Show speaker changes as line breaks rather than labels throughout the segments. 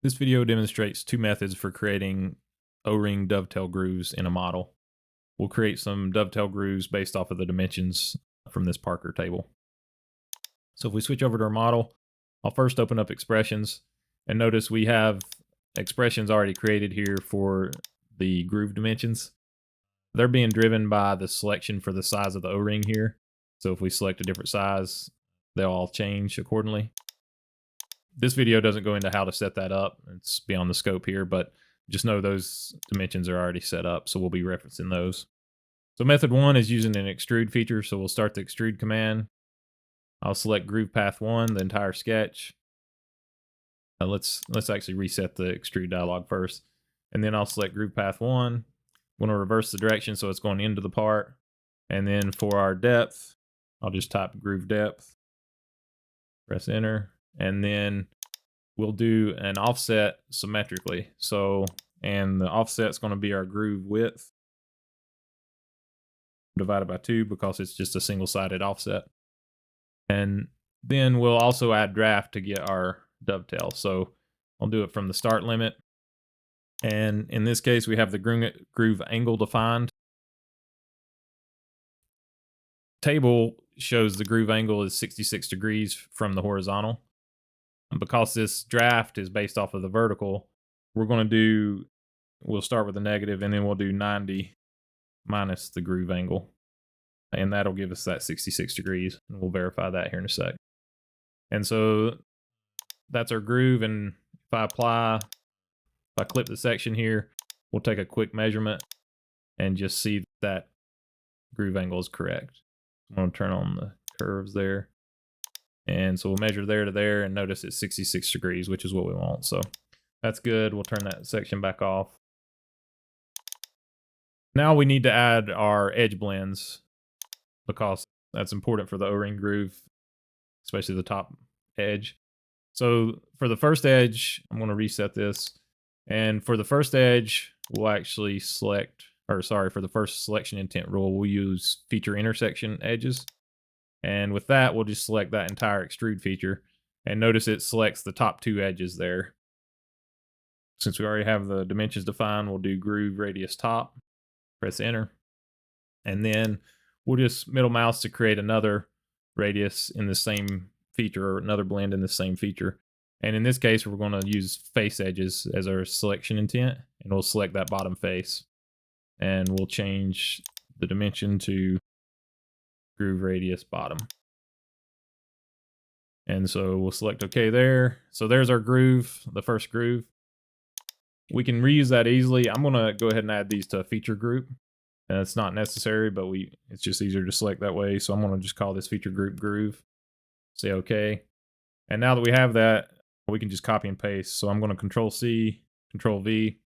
This video demonstrates two methods for creating O-ring dovetail grooves in a model. We'll create some dovetail grooves based off of the dimensions from this Parker table. So if we switch over to our model, I'll first open up expressions, and notice we have expressions already created here for the groove dimensions. They're being driven by the selection for the size of the O-ring here. So if we select a different size, they'll all change accordingly. This video doesn't go into how to set that up. It's beyond the scope here, but just know those dimensions are already set up, so we'll be referencing those. So method one is using an extrude feature, so we'll start the extrude command. I'll select groove path 1, the entire sketch. Let's actually reset the extrude dialog first, and then I'll select groove path 1. I'm going to reverse the direction so it's going into the part, and then for our depth, I'll just type groove depth, press enter, and then we'll do an offset symmetrically. So, and the offset's going to be our groove width divided by 2 because it's just a single-sided offset. And then we'll also add draft to get our dovetail. So I'll do it from the start limit. And in this case, we have the groove angle defined. Table shows the groove angle is 66 degrees from the horizontal. And because this draft is based off of the vertical, we'll start with a negative, and then we'll do 90 minus the groove angle. And that'll give us that 66 degrees. And we'll verify that here in a sec. And so that's our groove. And if I clip the section here, we'll take a quick measurement and just see that groove angle is correct. I'm going to turn on the curves there. And so we'll measure there to there, and notice it's 66 degrees, which is what we want. So that's good. We'll turn that section back off. Now we need to add our edge blends because that's important for the O-ring groove, especially the top edge. So for the first edge, I'm going to reset this. And for the first edge, we'll actually for the first selection intent rule, we'll use feature intersection edges. And with that, we'll just select that entire extrude feature. And notice it selects the top 2 edges there. Since we already have the dimensions defined, we'll do groove radius top, press enter. And then we'll just middle mouse to create another radius in the same feature, or another blend in the same feature. And in this case, we're going to use face edges as our selection intent, and we'll select that bottom face. And we'll change the dimension to groove radius bottom. And so we'll select OK there. So there's our groove, the first groove. We can reuse that easily. I'm going to go ahead and add these to a feature group. And it's not necessary, but it's just easier to select that way. So I'm going to just call this feature group groove. Say OK. And now that we have that, we can just copy and paste. So I'm going to Control C, Control V,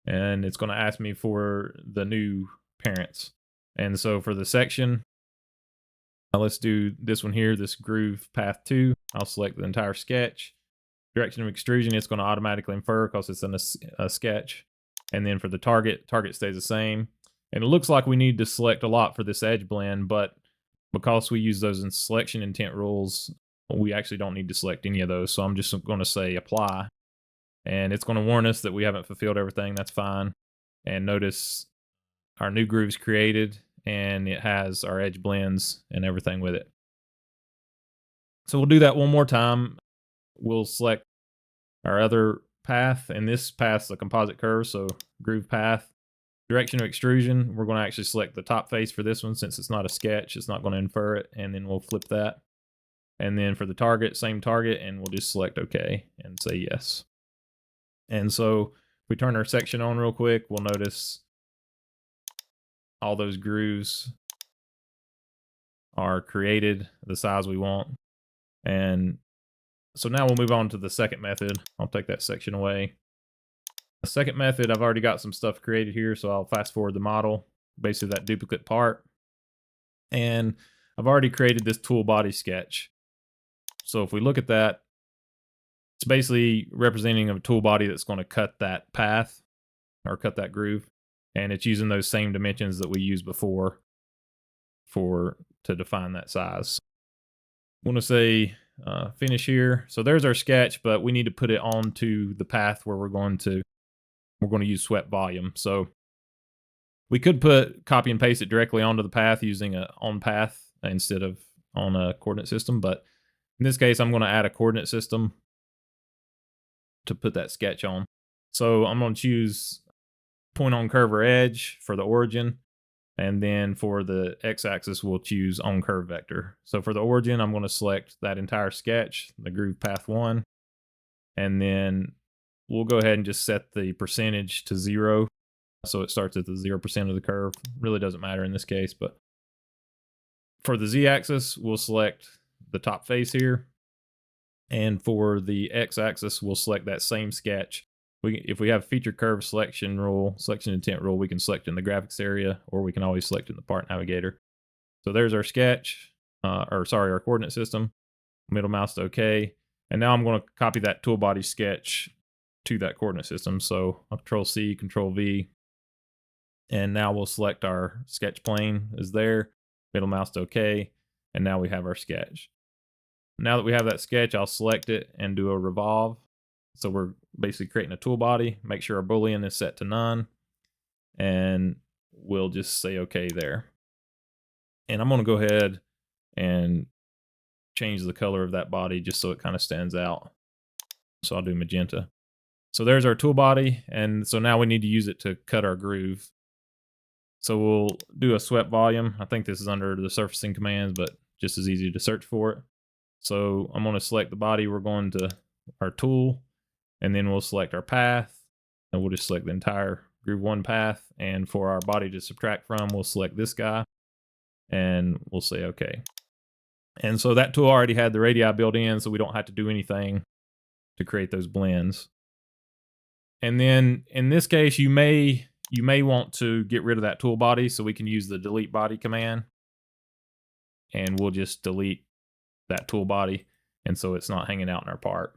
and it's going to ask me for the new parents. And so for the section, let's do this one here, this groove path 2. I'll select the entire sketch. Direction of extrusion, it's going to automatically infer because it's in a sketch. And then for the target stays the same. And it looks like we need to select a lot for this edge blend, but because we use those in selection intent rules, we actually don't need to select any of those. So I'm just going to say apply. And it's going to warn us that we haven't fulfilled everything. That's fine. And notice our new groove's created, and it has our edge blends and everything with it. So we'll do that one more time. We'll select our other path, and this path's a composite curve, so groove path. Direction of extrusion, we're going to actually select the top face for this one. Since it's not a sketch, it's not going to infer it, and then we'll flip that. And then for the target, same target, and we'll just select OK and say yes. And so if we turn our section on real quick, we'll notice all those grooves are created the size we want. And so now we'll move on to the second method. I'll take that section away. The second method, I've already got some stuff created here, so I'll fast forward the model, basically that duplicate part. And I've already created this tool body sketch. So if we look at that, it's basically representing a tool body that's going to cut that path or cut that groove. And it's using those same dimensions that we used before to define that size. I'm going to say finish here. So there's our sketch, but we need to put it onto the path where we're going to use swept volume. So we could copy and paste it directly onto the path using a on path instead of on a coordinate system. But in this case, I'm going to add a coordinate system to put that sketch on. So I'm going to choose point on curve or edge for the origin. And then for the x-axis, we'll choose on curve vector. So for the origin, I'm going to select that entire sketch, the groove path 1. And then we'll go ahead and just set the percentage to 0. So it starts at the 0% of the curve. Really doesn't matter in this case. But for the z-axis, we'll select the top face here. And for the x-axis, we'll select that same sketch. If we have feature curve selection intent rule, we can select in the graphics area, or we can always select in the part navigator. So there's our sketch, our coordinate system. Middle mouse to OK. And now I'm going to copy that tool body sketch to that coordinate system. So I'll Control C, Control V. And now we'll select our sketch plane is there. Middle mouse to OK. And now we have our sketch. Now that we have that sketch, I'll select it and do a revolve. So we're basically creating a tool body. Make sure our Boolean is set to none. And we'll just say OK there. And I'm going to go ahead and change the color of that body just so it kind of stands out. So I'll do magenta. So there's our tool body. And so now we need to use it to cut our groove. So we'll do a swept volume. I think this is under the surfacing commands, but just as easy to search for it. So I'm going to select the body. We're going to our tool. And then we'll select our path, and we'll just select the entire groove 1 path. And for our body to subtract from, we'll select this guy, and we'll say OK. And so that tool already had the radii built in, so we don't have to do anything to create those blends. And then in this case, you may want to get rid of that tool body, so we can use the delete body command, and we'll just delete that tool body, and so it's not hanging out in our part.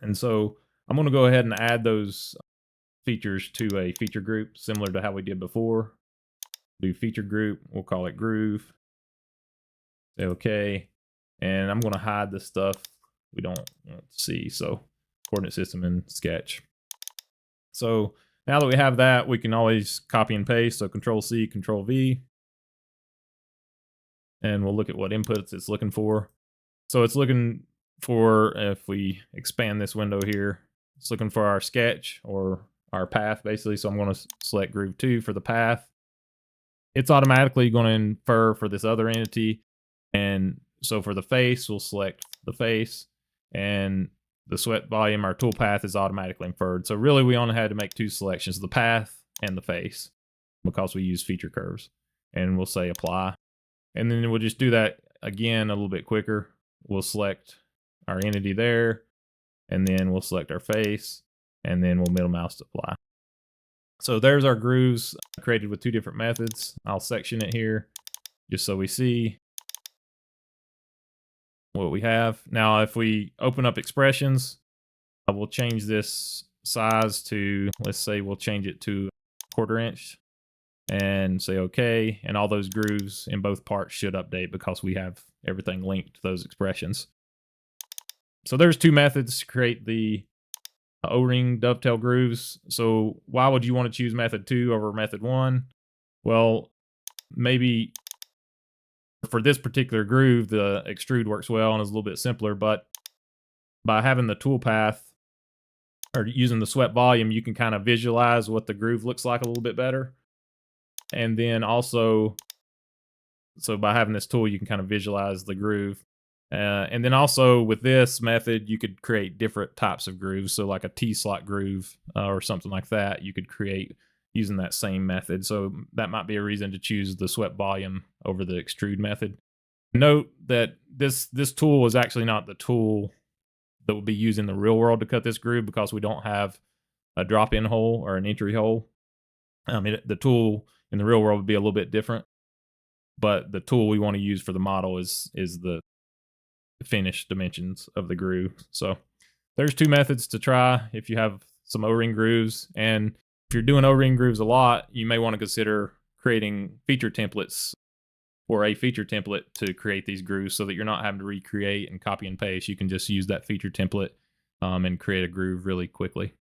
And so I'm going to go ahead and add those features to a feature group, similar to how we did before. Do feature group, we'll call it groove. Say OK. And I'm going to hide the stuff we don't want to see. So coordinate system and sketch. So now that we have that, we can always copy and paste. So Control C, Control V. And we'll look at what inputs it's looking for. So it's looking for, if we expand this window here, it's looking for our sketch or our path basically. So I'm going to select groove 2 for the path. It's automatically going to infer for this other entity. And so for the face, we'll select the face, and the swept volume, our tool path, is automatically inferred. So really we only had to make 2 selections, the path and the face, because we use feature curves. And we'll say apply. And then we'll just do that again a little bit quicker. We'll select our entity there, and then we'll select our face, and then we'll middle mouse to apply. So there's our grooves created with 2 different methods. I'll section it here just so we see what we have. Now if we open up expressions, we'll change this size to, let's say we'll change it to 1/4 inch and say OK, and all those grooves in both parts should update because we have everything linked to those expressions. So there's 2 methods to create the O-ring dovetail grooves. So why would you want to choose method 2 over method 1? Well, maybe for this particular groove, the extrude works well and is a little bit simpler, but by having the tool path or using the swept volume, you can kind of visualize what the groove looks like a little bit better. And then also, so by having this tool, you can kind of visualize the groove. And then also with this method, you could create different types of grooves. So like a T-slot groove or something like that, you could create using that same method. So that might be a reason to choose the swept volume over the extrude method. Note that this tool is actually not the tool that would be used in the real world to cut this groove, because we don't have a drop-in hole or an entry hole. The tool in the real world would be a little bit different, but the tool we want to use for the model is the finished dimensions of the groove. So there's 2 methods to try if you have some O-ring grooves. And if you're doing O-ring grooves a lot, you may want to consider creating feature templates or a feature template to create these grooves so that you're not having to recreate and copy and paste. You can just use that feature template and create a groove really quickly.